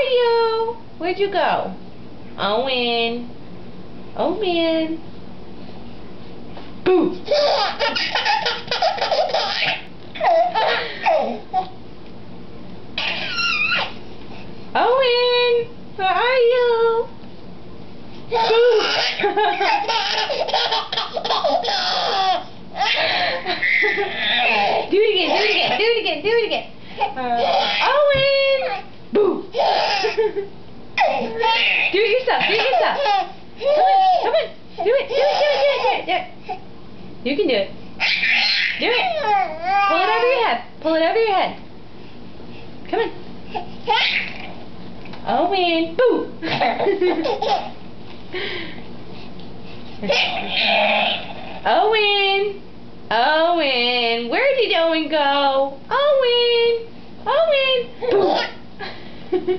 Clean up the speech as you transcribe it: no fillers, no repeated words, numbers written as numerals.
you? Where'd you go? Owen. Owen. Boo! Owen, where are you? Boo! Do it again, do it again, do it again, do it again. Owen! Boo! Do it yourself, do it yourself. Come on, do it, do it, do it, do it, do it. You can do it. Do it. Pull it over your head. Pull it over your head. Come on. Owen. Boo! Owen. Owen. Where did Owen go? Owen. Owen. Boo!